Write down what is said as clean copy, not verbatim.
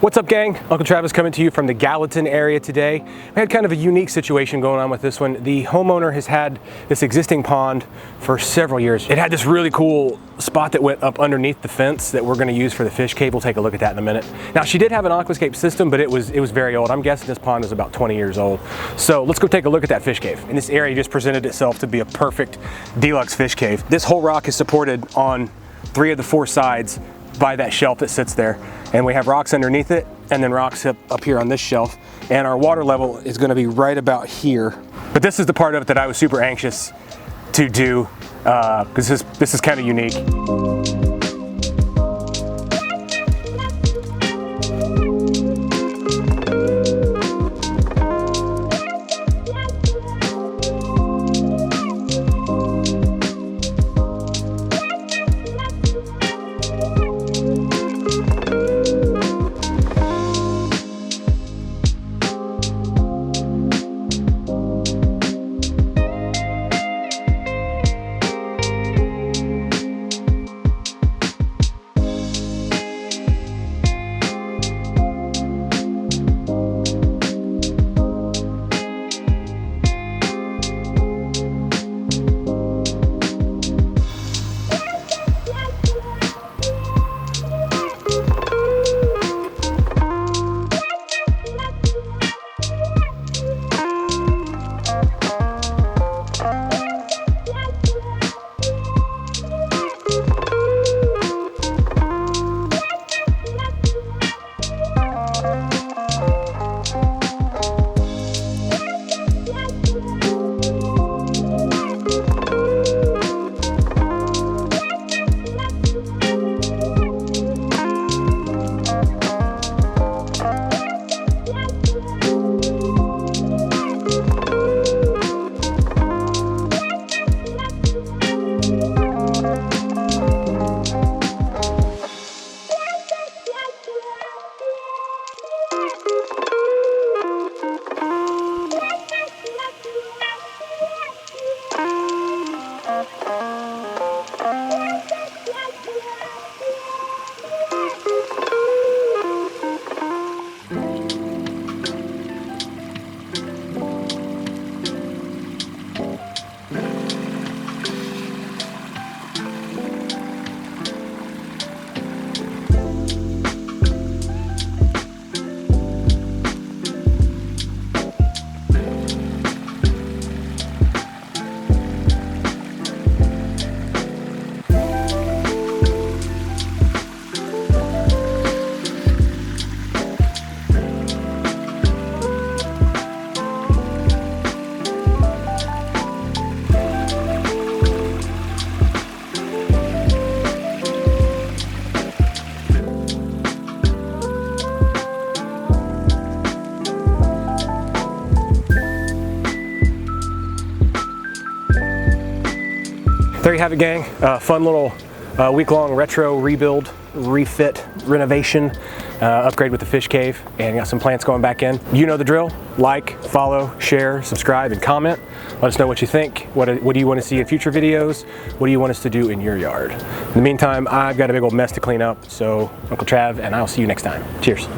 What's up, gang? Uncle Travis coming to you from the Gallatin area today. We had kind of a unique situation going on with this one. The homeowner has had this existing pond for several years. It had this really cool spot that went up underneath the fence that we're going to use for the fish cave. We'll take a look at that in a minute. Now, she did have an Aquascape system, but it was very old. I'm guessing this pond was about 20 years old. So let's go take a look at that fish cave. And this area just presented itself to be a perfect deluxe fish cave. This whole rock is supported on 3 of the 4 sides by that shelf that sits there, and we have rocks underneath it and then rocks up here on this shelf, and our water level is going to be right about here. But this is the part of it that I was super anxious to do because this is kind of unique. There you have it, gang. Fun little week-long retro rebuild, refit, renovation, upgrade with the fish cave, and got some plants going back in. You know the drill. Like, follow, share, subscribe, and comment. Let us know what you think. What do you want to see in future videos? What do you want us to do in your yard? In the meantime, I've got a big old mess to clean up, so Uncle Trav and I'll see you next time. Cheers.